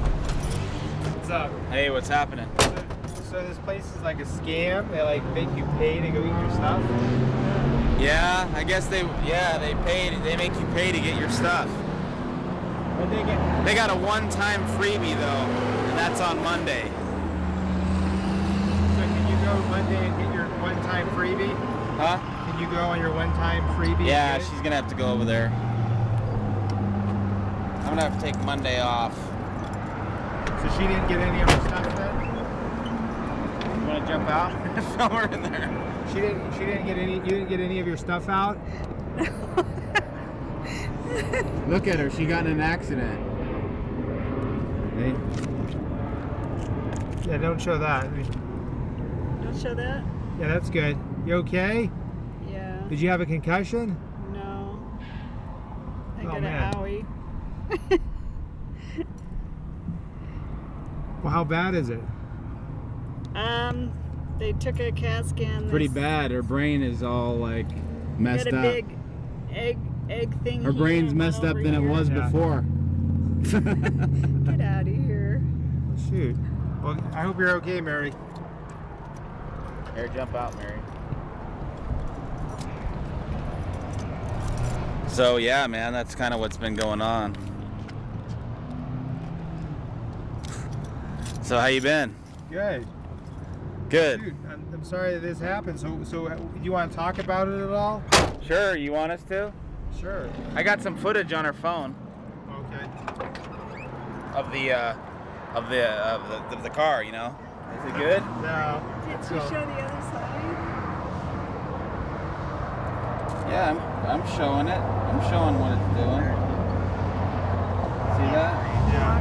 What's up? Hey, what's happening? So this place is like a scam. They like make you pay to go eat your stuff. Yeah, I guess they make you pay to get your stuff. What they get? They got a one-time freebie though, and that's on Monday. So can you go Monday and get your one-time freebie? Huh? Can you go on your one-time freebie? Yeah, she's gonna have to go over there. I'm gonna have to take Monday off. So she didn't get any of her stuff then? You want to jump out? Somewhere in there. She didn't get any. You didn't get any of your stuff out. Look at her. She got in an accident. Hey. Yeah, don't show that. Don't show that? Yeah, that's good. You okay? Yeah. Did you have a concussion? No. I Oh, got man. an owie. Well, how bad is it? They took a CAT scan. Pretty bad. Her brain is all like messed got a up. big egg thing. Her here brain's and one messed up over than it here. was Yeah. before. Get out of here. Shoot. Well, I hope you're okay, Mary. Here, jump out, Mary. So yeah, man, that's kind of what's been going on. So how you been? Good. Good. Dude, I'm sorry that this happened. So do you want to talk about it at all? Sure, you want us to? Sure. I got some footage on her phone Okay. of the car. You know, is it good? No. Did she show the other side? Yeah, I'm showing it. I'm showing what it's doing. See that? Yeah.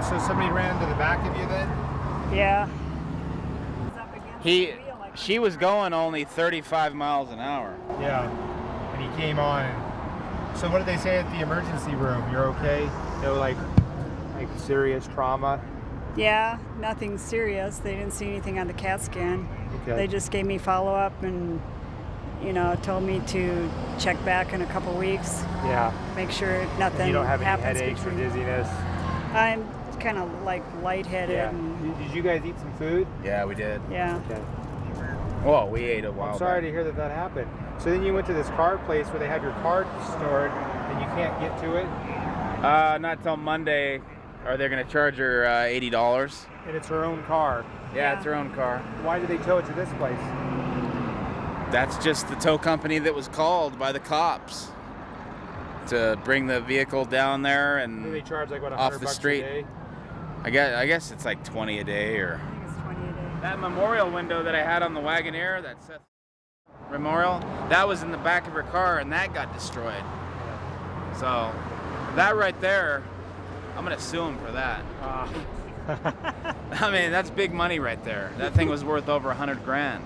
So somebody ran to the back of you then? Yeah. She was going only 35 miles an hour. Yeah. And he came on. And, so what did they say at the emergency room? You're okay? No, like serious trauma? Yeah, nothing serious. They didn't see anything on the CAT scan. Okay. They just gave me follow-up and, told me to check back in a couple weeks, Yeah. make sure nothing You don't have any happens headaches or between. dizziness? I'm kind of like lightheaded. Yeah. And, Did you guys eat some food? Yeah, we did. yeah. Okay. Well, we ate a while I'm sorry back. to hear that happened. So then you went to this car place where they have your card stored and you can't get to it? Not till Monday, or they're gonna charge her $80. And it's her own car. Yeah, it's her own car. Why did they tow it to this place? That's just the tow company that was called by the cops to bring the vehicle down there Do and they charge like what, off $100 the a street. day? I guess it's like 20 a day or. I think it's 20 a day. That memorial window that I had on the Wagoneer, that Seth memorial, that was in the back of her car and that got destroyed. So that right there, I'm gonna sue him for that. I mean, that's big money right there. That thing was worth over 100 grand.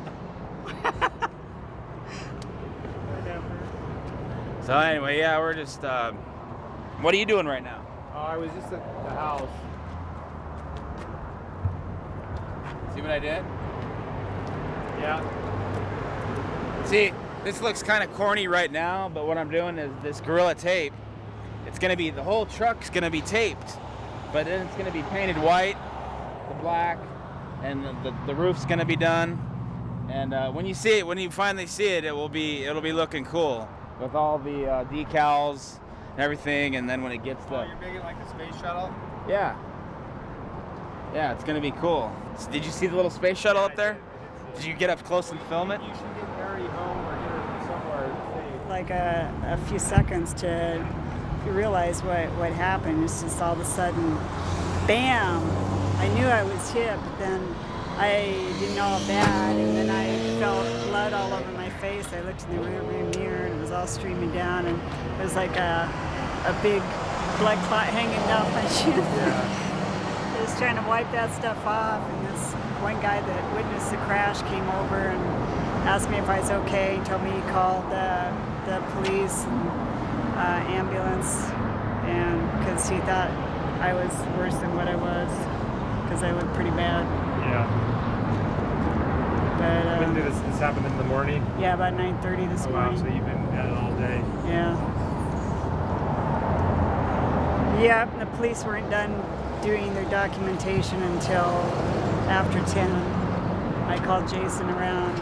So anyway, yeah, we're just, what are you doing right now? I was just at the house. See what I did? Yeah. See, this looks kind of corny right now, but what I'm doing is this Gorilla Tape. It's gonna be, the whole truck's gonna be taped, but then it's gonna be painted white, the black, and the roof's gonna be done. And when you see it, when you finally see it, it'll be looking cool with all the decals and everything. And then when it gets Oh, you're big at like the space shuttle? yeah, it's gonna be cool. So did you see the little space shuttle up there? Did you get up close and film it? You should get Mary home or get her somewhere safe. Like a few seconds to realize what happened. It's just all of a sudden, bam! I knew I was hit, but then I didn't know how bad, and then I felt blood all over my face. I looked in the rearview mirror, and it was all streaming down, and it was like a big blood clot hanging down my chin. I was trying to wipe that stuff off, and this one guy that witnessed the crash came over and asked me if I was okay. He told me he called the police and ambulance, and because he thought I was worse than what I was, because I looked pretty bad. Yeah. But When did this happen in the morning? yeah, about 9:30 this Oh, wow, morning. so you've been at it all day. Yeah. Yeah, and the police weren't done doing their documentation until after 10. I called Jason around,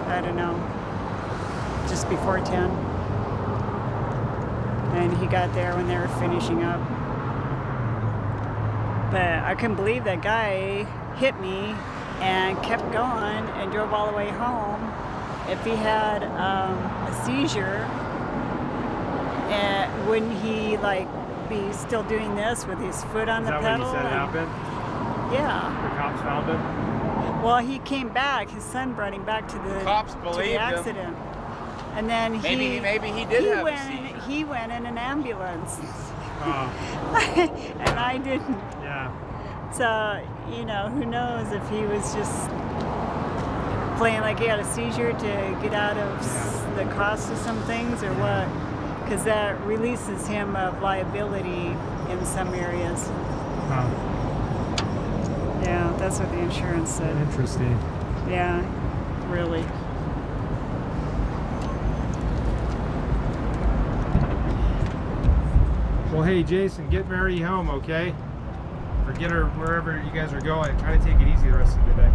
I don't know, just before 10. And he got there when they were finishing up. But I couldn't believe that guy hit me and kept going and drove all the way home. If he had a seizure, wouldn't he like be still doing this with his foot on Is the that pedal? what you said happened? Yeah. The cops found him? Well, he came back. His son brought him back to the Cops believed him. accident. And then Maybe he did have a seizure. he went in an ambulance, Oh, and I didn't. yeah. So, you know, who knows if he was just playing like he had a seizure to get out of the cost of some things or what? Because that releases him of liability in some areas. Huh. Yeah, that's what the insurance said. Interesting. Yeah, really. Well, hey, Jason, get Mary home, okay? Or get her wherever you guys are going. Try to take it easy the rest of the day.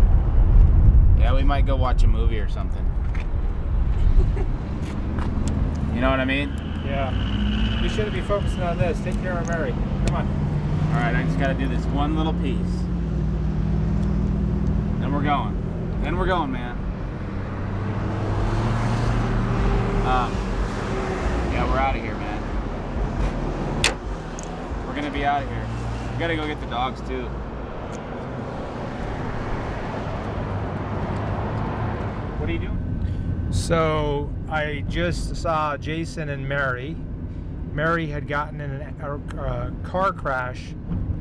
Yeah, we might go watch a movie or something. You know what I mean? Yeah. We shouldn't be focusing on this. Take care of Mary. Come on. All right, I just got to do this one little piece. Then we're going. Then we're going, man. Yeah, we're out of here, man. We're gonna be out of here. We gotta go get the dogs too. What are you doing? So I just saw Jason and Mary. Mary had gotten in a car crash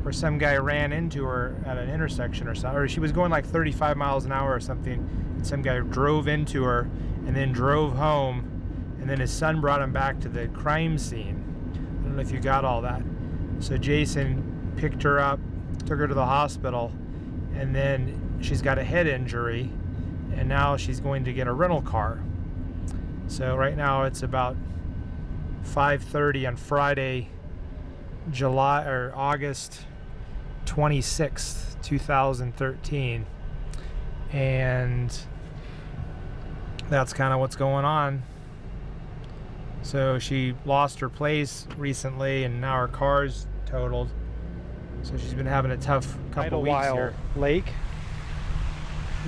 where some guy ran into her at an intersection or something, or she was going like 35 miles an hour or something, and some guy drove into her and then drove home, and then his son brought him back to the crime scene. I don't know if you got all that. So Jason picked her up, took her to the hospital, and then she's got a head injury, and now she's going to get a rental car. So right now it's about 5:30 on Friday, August 26th, 2013, and that's kind of what's going on. So she lost her place recently, and now her car's totaled. So she's been having a tough couple weeks here. Lake.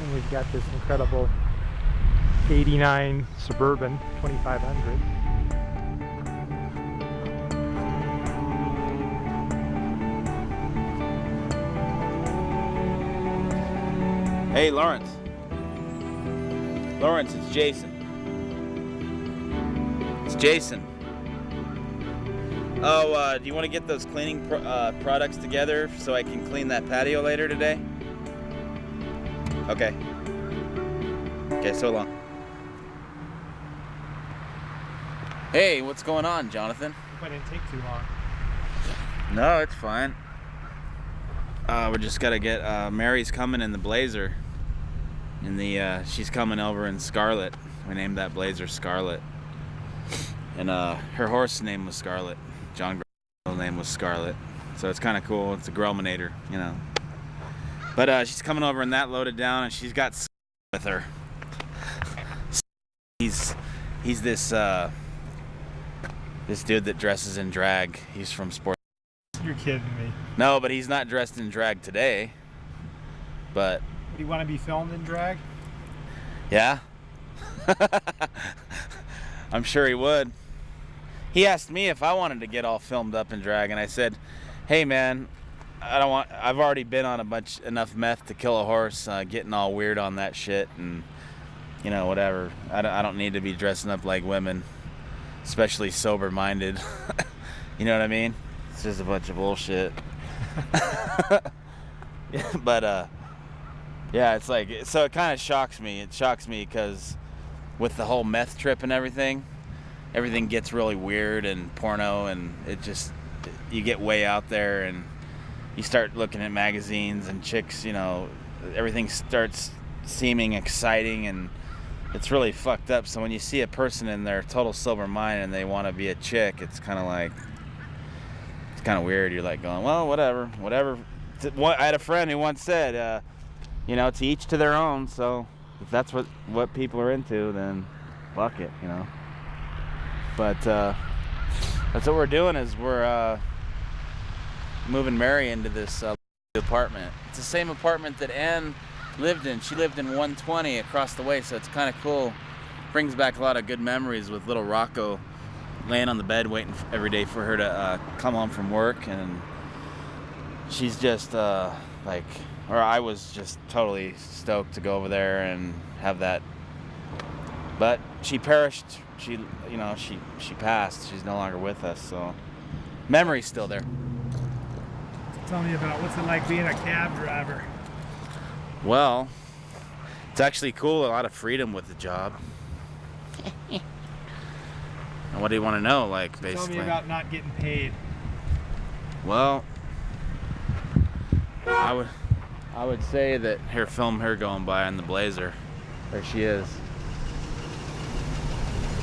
And we've got this incredible 89 Suburban 2500. Hey, Lawrence. Lawrence, it's Jason. It's Jason. Oh, do you want to get those cleaning products together so I can clean that patio later today? Okay. Okay, so long. Hey, what's going on, Jonathan? Hope I didn't take too long. No, it's fine. We just gotta get Mary's coming in the Blazer. She's coming over in Scarlet. We named that Blazer Scarlet. And her horse's name was Scarlet. John Grell's name was Scarlet. So it's kind of cool. It's a Grellminator, you know. But she's coming over in that loaded down, and she's got with her. He's this this dude that dresses in drag. He's from Sport. You're kidding me. No, but he's not dressed in drag today. But Do you want to be filmed in drag? yeah. I'm sure he would. He asked me if I wanted to get all filmed up in drag, and I said, "Hey man, I've already been on enough meth to kill a horse, getting all weird on that shit, and you know, whatever. I don't need to be dressing up like women, especially sober-minded." You know what I mean? It's just a bunch of bullshit. But yeah, it's like, so it kind of shocks me. It shocks me because with the whole meth trip and everything gets really weird and porno, and it's you get way out there and you start looking at magazines and chicks, you know, everything starts seeming exciting and it's really fucked up. So when you see a person in their total sober mind and they want to be a chick, it's kind of like, it's kind of weird. You're like going, well, whatever. I had a friend who once said, you know, to each to their own. So if that's what people are into, then fuck it, you know. But that's what we're doing, is we're moving Mary into this apartment. It's the same apartment that Ann lived in. She lived in 120 across the way, so it's kind of cool. Brings back a lot of good memories with little Rocco laying on the bed waiting every day for her to come home from work, and she's just I was just totally stoked to go over there and have that. But she perished. She passed. She's no longer with us, so memory's still there. Tell me about what's it like being a cab driver. Well, it's actually cool. A lot of freedom with the job. And what do you want to know? Like, basically. Tell me about not getting paid. Well, I would say that here, film her going by in the Blazer. There she is.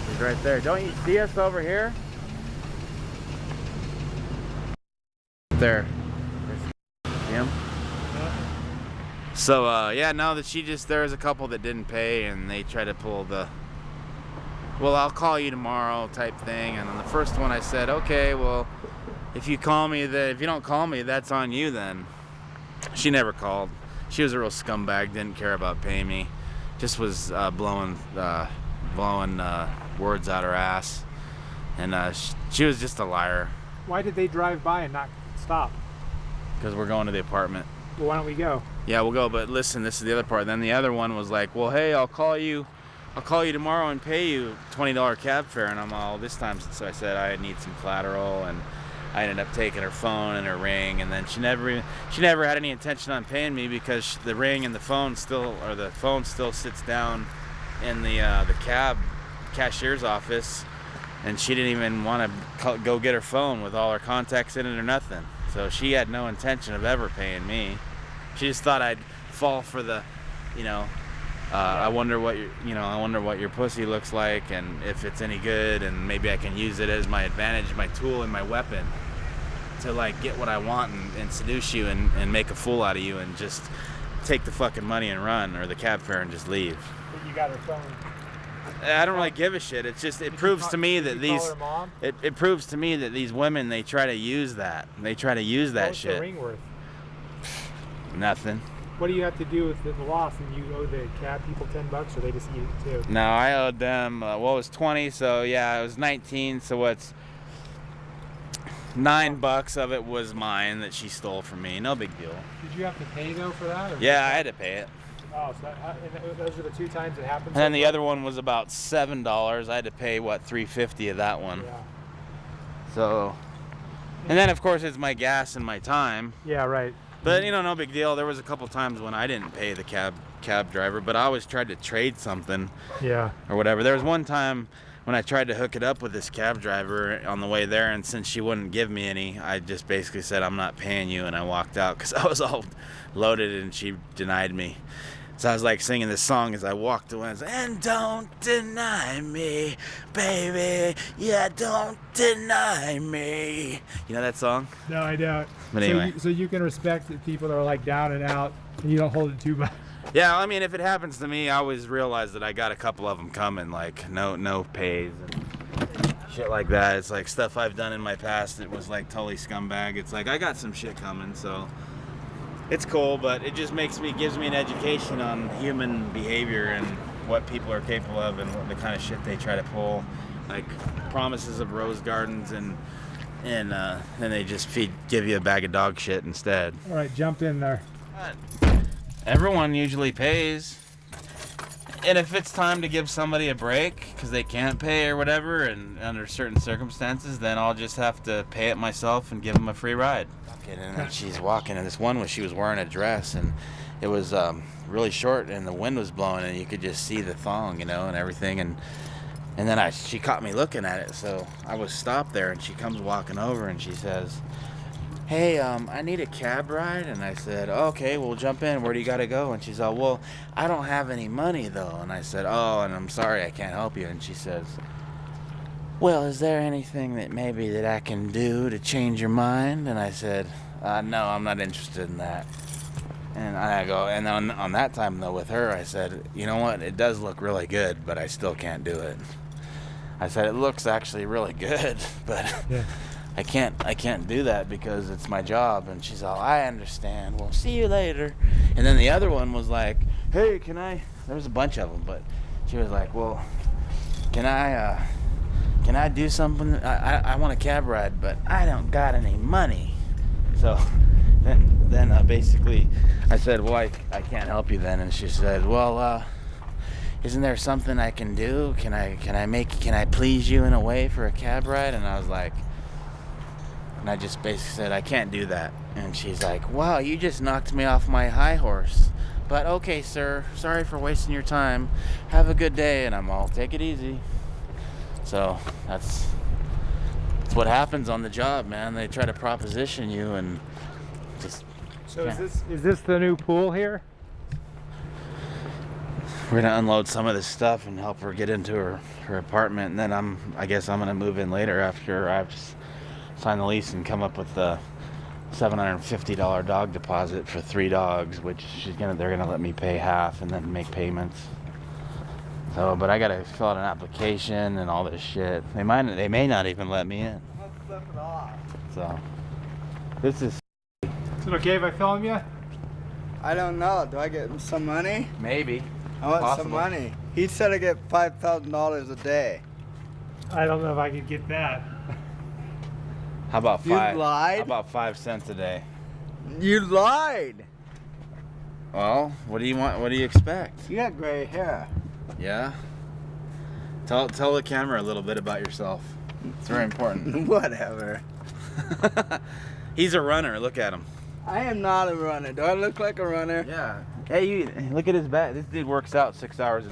She's right there. Don't you see us over here? There. See him? So yeah, no, that there was a couple that didn't pay and they tried to pull the, well, I'll call you tomorrow type thing. And on the first one I said, okay, well, if you don't call me, that's on you then. She never called. She was a real scumbag, didn't care about paying me. Just was blowing words out her ass. And she was just a liar. Why did they drive by and not stop? Because we're going to the apartment. Well, why don't we go? Yeah, we'll go, but listen, this is the other part. Then the other one was like, well, hey, I'll call you tomorrow and pay you $20 cab fare. And I'm all, this time, so I said I need some collateral, and I ended up taking her phone and her ring, and then she never had any intention on paying me because the ring and the phone still sits down in the cab cashier's office, and she didn't even want to go get her phone with all her contacts in it or nothing. So she had no intention of ever paying me. She just thought I'd fall for the, I wonder what your pussy looks like and if it's any good, and maybe I can use it as my advantage, my tool, and my weapon to like get what I want and seduce you and make a fool out of you and just take the fucking money and run, or the cab fare, and just leave. But you got her phone. I don't really give a shit. It's just, it proves to me that these, it proves to me that these women, they try to use that. They try to use that shit. What's the ring worth? Nothing. What do you have to do with the loss? And you owe the cab people $10, or they just eat it too? No, I owed them, it was 20, so yeah, it was 19, so what's $9 of it was mine that she stole from me. No big deal. Did you have to pay though for that? Or yeah, I had to pay it. Oh, so and those are the two times it happened? And then the other one was about $7. I had to pay, $3.50 of that one. Yeah. So, and then of course it's my gas and my time. Yeah, right. But no big deal. There was a couple times when I didn't pay the cab driver, but I always tried to trade something. Yeah. Or whatever. There was one time when I tried to hook it up with this cab driver on the way there, and since she wouldn't give me any, I just basically said, I'm not paying you, and I walked out because I was all loaded and she denied me. So I was like singing this song as I walked away. I was like, and don't deny me, baby. Yeah, don't deny me. You know that song? No, I don't. But anyway. So you can respect the people that are like down and out, and you don't hold it too much. Yeah, I mean, if it happens to me, I always realize that I got a couple of them coming, like no pays and shit like that. It's like stuff I've done in my past. It was like totally scumbag. It's like I got some shit coming, so it's cool, but it just gives me an education on human behavior and what people are capable of and what the kind of shit they try to pull, like promises of rose gardens and then they just give you a bag of dog shit instead. All right, jump in there. Everyone usually pays, and if it's time to give somebody a break because they can't pay or whatever, and under certain circumstances, then I'll just have to pay it myself and give them a free ride. And then she's walking, and this one she was wearing a dress, and it was really short, and the wind was blowing, and you could just see the thong, and everything, and And then she caught me looking at it, so I was stopped there, and she comes walking over and she says, "Hey, I need a cab ride." And I said, "Okay, well, jump in. Where do you got to go?" And she's all, "Well, I don't have any money, though." And I said, "Oh, and I'm sorry, I can't help you." And she says, "Well, is there anything that maybe that I can do to change your mind?" And I said, "No, I'm not interested in that." And I go, and on that time, though, with her, I said, "You know what? It does look really good, but I still can't do it." I said, "It looks actually really good, but Yeah. I can't do that because it's my job." And she's all, "I understand. Well, see you later." And then the other one was like, "Hey, can I?" There was a bunch of them, but she was like, "Well, can I do something? I want a cab ride, but I don't got any money." So then basically I said, "Well, I can't help you then." And she said, "Well, isn't there something I can do? Can I please you in a way for a cab ride?" And I was like, and I just basically said, "I can't do that." And she's like, "Wow, you just knocked me off my high horse. But okay, sir, sorry for wasting your time. Have a good day." And I'm all, "Take it easy." So that's what happens on the job, man. They try to proposition you and just. So Yeah. is this the new pool here? We're gonna unload some of this stuff and help her get into her apartment, and then I guess I'm gonna move in later after I've signed the lease and come up with the $750 dog deposit for 3 dogs, which they're gonna let me pay half and then make payments. So, but I gotta fill out an application and all this shit. They may not even let me in. Let's flip it off. So this is Is it okay if I film you? I don't know. Do I get some money? maybe. I want Possible. some money. He said I get $5,000 a day. I don't know if I could get that. How about You lied? How about 5 cents a day? You lied. Well, what do you want? What do you expect? You got gray hair. Yeah. Tell the camera a little bit about yourself. It's very important. Whatever. He's a runner. Look at him. I am not a runner. Do I look like a runner? Yeah. Hey, you look at his back. This dude works out 6 hours a